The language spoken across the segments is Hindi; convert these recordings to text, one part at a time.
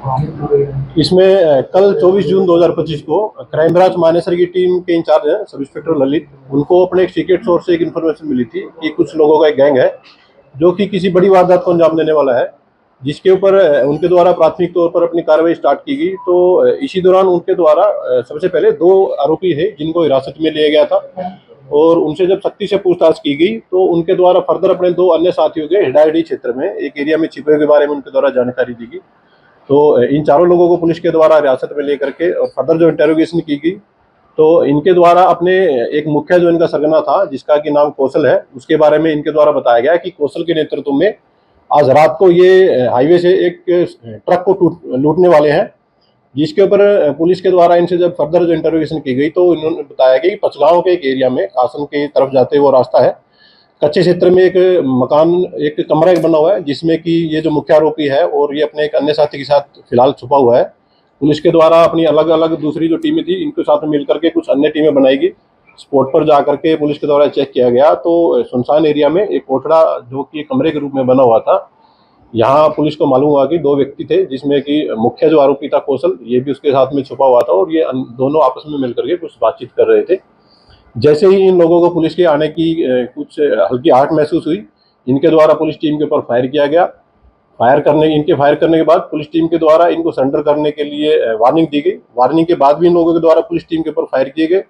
इसमें कल 24 जून 2025 को क्राइम ब्रांच मानेसर की टीम के इंचार्ज हैं सब इंस्पेक्टर ललित, उनको अपने एक सीक्रेट सोर्स से एक इन्फॉर्मेशन मिली थी कि कुछ लोगों का एक गैंग है जो कि किसी बड़ी वारदात को अंजाम देने वाला है, जिसके ऊपर उनके द्वारा प्राथमिक तौर पर अपनी कार्रवाई स्टार्ट की गई। तो इसी दौरान उनके द्वारा सबसे पहले 2 आरोपी है जिनको हिरासत में लिया गया था और उनसे जब सख्ती से पूछताछ की गई तो उनके द्वारा फर्दर अपने 2 अन्य साथियों के हिडायडी क्षेत्र में एक एरिया में छिपे के बारे में उनके द्वारा जानकारी दी गई। तो इन चारों लोगों को पुलिस के द्वारा हिरासत में लेकर के और फर्दर जो इंटेरोगेशन की गई तो इनके द्वारा अपने एक मुखिया जो इनका सरगना था जिसका कि नाम कौशल है, उसके बारे में इनके द्वारा बताया गया कि कौशल के नेतृत्व में आज रात को ये हाईवे से एक ट्रक को लूटने वाले हैं, जिसके ऊपर पुलिस के द्वारा इनसे जब फर्दर जो इंटरोगेशन की गई तो इन्होंने बताया कि पचगांव के एक एरिया में कासन की तरफ जाते हुए रास्ता है, कच्चे क्षेत्र में एक मकान एक कमरा बना हुआ है जिसमें कि ये जो मुख्य आरोपी है और ये अपने एक अन्य साथी के साथ फिलहाल छुपा हुआ है। पुलिस के द्वारा अपनी अलग अलग दूसरी जो टीमें थी इनके साथ मिलकर के कुछ अन्य टीमें बनाएगी। स्पॉट पर जाकर के पुलिस के द्वारा चेक किया गया तो सुनसान एरिया में एक कोठड़ा जो कि कमरे के रूप में बना हुआ था, यहाँ पुलिस को मालूम हुआ कि 2 व्यक्ति थे जिसमें कि मुख्य जो आरोपी था कौशल ये भी उसके साथ में छुपा हुआ था और ये दोनों आपस में मिलकर के कुछ बातचीत कर रहे थे। जैसे ही इन लोगों को पुलिस के आने की कुछ हल्की आहट महसूस हुई, इनके द्वारा पुलिस टीम के ऊपर फायर किया गया। फायर करने के बाद पुलिस टीम के द्वारा इनको सरेंडर करने के लिए वार्निंग दी गई। वार्निंग के बाद भी इन लोगों के द्वारा पुलिस टीम के ऊपर फायर किए गए।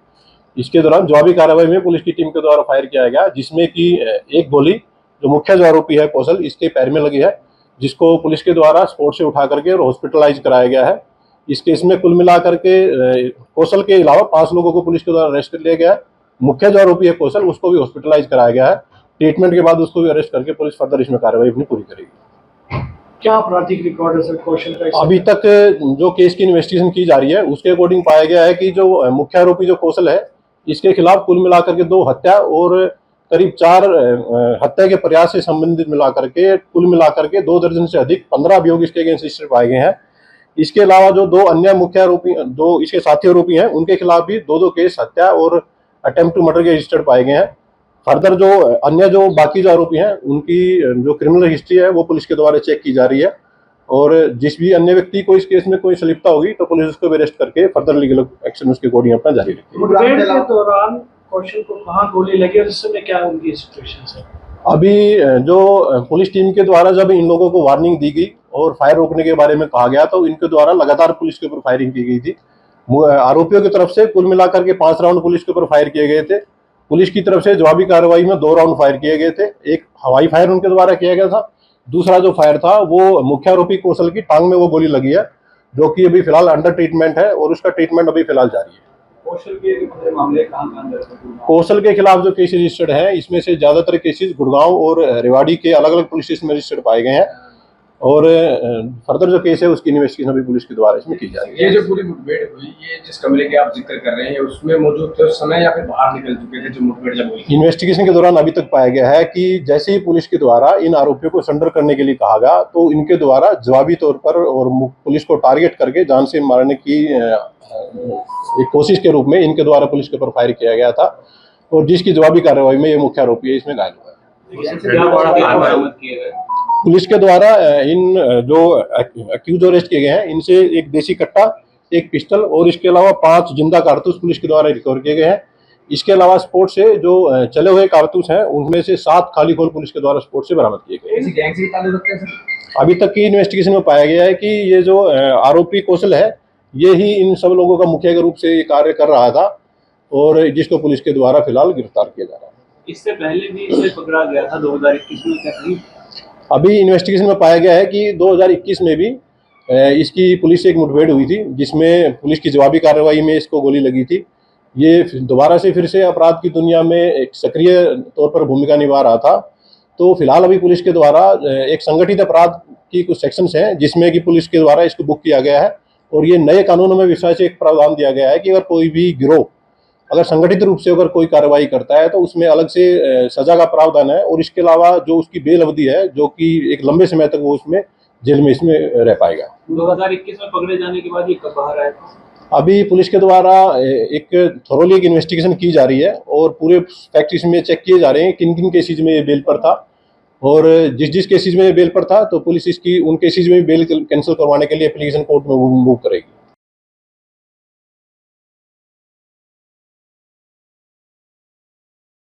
इसके दौरान जवाबी कार्रवाई में पुलिस की टीम के द्वारा फायर किया गया, जिसमें कि एक गोली जो मुख्य जो आरोपी है कौशल इसके पैर में लगी है, जिसको पुलिस के द्वारा स्पॉट से उठा करके और हॉस्पिटलाइज कराया गया है। इस केस में कुल मिलाकर के कौशल के अलावा 5 लोगों को पुलिस के द्वारा अरेस्ट कर लिया गया है। मुख्य जो आरोपी है कौशल उसको भी हॉस्पिटलाइज कराया गया है। ट्रीटमेंट के बाद उसको भी अरेस्ट करके पुलिस फर्दर इसमें कार्रवाई अपनी पूरी करेगी। क्या आपराधिक रिकॉर्ड है सर कौशल का? अभी तक जो केस की इन्वेस्टिगेशन की जा रही है उसके अकॉर्डिंग पाया गया है कि जो मुख्य आरोपी जो कौशल है इसके खिलाफ कुल मिलाकर के 2 हत्या और करीब 4 हत्या के प्रयास से संबंधित मिलाकर के कुल मिलाकर के 2 दर्जन से अधिक 15 अभियोग इसके अगेंस्ट रजिस्टर्ड पाए गए हैं। इसके अलावा जो 2 अन्य मुख्य आरोपी 2 इसके साथी आरोपी हैं उनके खिलाफ भी 2 केस हत्या और अटेम्प्ट टू मर्डर के रजिस्टर्ड पाए गए हैं। फर्दर जो अन्य जो बाकी जो आरोपी हैं उनकी जो क्रिमिनल हिस्ट्री है वो पुलिस के द्वारा चेक की जा रही है और जिस भी अन्य व्यक्ति को इस केस में कोई संलिप्तता होगी तो पुलिस उसको अरेस्ट करके फर्दर लीगल एक्शन उसके अकॉर्डिंग अपना जारी रखेगी। मुठभेड़ के दौरान कौशल को कहाँ गोली लगी और इस समय क्या उनकी सिचुएशन है? अभी जो पुलिस टीम के द्वारा जब इन लोगों को वार्निंग दी गई और फायर रोकने के बारे में कहा गया तो इनके द्वारा लगातार पुलिस के ऊपर फायरिंग की गई थी। आरोपियों की तरफ से कुल मिलाकर के 5 राउंड पुलिस के ऊपर फायर किए गए थे। पुलिस की तरफ से जवाबी कार्रवाई में 2 राउंड फायर किए गए थे। एक हवाई फायर उनके द्वारा किया गया था, दूसरा जो फायर था वो मुख्य आरोपी कौशल की टांग में वो गोली लगी है जो कि अभी फिलहाल अंडर ट्रीटमेंट है और उसका ट्रीटमेंट अभी फिलहाल जारी है। कौशल के खिलाफ जो केस रजिस्टर्ड है इसमें से ज्यादातर केसेस गुड़गांव और रेवाड़ी के अलग अलग पुलिस स्टेशन में रजिस्टर्ड पाए गए हैं और फर्दर जो केस है उसकी इन्वेस्टिगेशन अभी पुलिस के द्वारा इसमें की जा रही है। ये जो पूरी मुठभेड़ हुई, ये जिस कमरे के आप जिक्र कर रहे हैं उसमें मौजूद थे उस समय या फिर बाहर निकल चुके थे जो मुठभेड़ जब हुई? इन्वेस्टिगेशन के दौरान अभी तक पाया गया है कि जैसे ही पुलिस के द्वारा इन आरोपियों को सरेंडर करने के लिए कहा गया तो इनके द्वारा जवाबी तौर पर और पुलिस को टारगेट करके जान से मारने की एक कोशिश के रूप में इनके द्वारा पुलिस के ऊपर फायर किया गया था और जिसकी जवाबी कार्रवाई में ये मुख्य आरोपी है इसमें घायल हुआ है। पुलिस के द्वारा इन जो अक्यूज अरेस्ट किए गए हैं इनसे एक देसी कट्टा, एक पिस्टल और इसके अलावा 5 जिंदा कारतूस पुलिस के द्वारा रिकवर किए गए हैं। इसके अलावा स्पोर्ट से जो चले हुए कारतूस हैं उनमें से 7 खाली खोल पुलिस के द्वारा स्पोर्ट से बरामद किए गए। अभी तक की इन्वेस्टिगेशन में पाया गया है कि ये जो आरोपी कौशल है ये ही इन सब लोगों का मुखिया के रूप से कार्य कर रहा था और जिसको पुलिस के द्वारा फिलहाल गिरफ्तार किया जा रहा है। इससे पहले भी इसे पकड़ा गया था 2021 में क्या? अभी इन्वेस्टिगेशन में पाया गया है कि 2021 में भी इसकी पुलिस से एक मुठभेड़ हुई थी जिसमें पुलिस की जवाबी कार्रवाई में इसको गोली लगी थी। ये दोबारा से फिर से अपराध की दुनिया में एक सक्रिय तौर पर भूमिका निभा रहा था। तो फिलहाल अभी पुलिस के द्वारा एक संगठित अपराध की कुछ सेक्शंस हैं जिसमें कि पुलिस के द्वारा इसको बुक किया गया है और ये नए कानूनों में विशेष एक प्रावधान दिया गया है कि अगर कोई भी गिरोह अगर संगठित रूप से अगर कोई कार्रवाई करता है तो उसमें अलग से सजा का प्रावधान है और इसके अलावा जो उसकी बेल अवधि है जो कि एक लंबे समय तक वो उसमें जेल में इसमें रह पाएगा। 2021 में पकड़े जाने के बाद ये कब बाहर आया? अभी पुलिस के द्वारा एक थोरोली एक इन्वेस्टिगेशन की जा रही है और पूरे फैक्ट इसमें चेक किए जा रहे हैं किन किन केसेज में ये बेल पर था और जिस जिस केसेस में बेल पर था तो पुलिस इसकी उन केसेस में भी बेल कैंसिल करवाने के लिए एप्लीकेशन कोर्ट में मूव करेगी।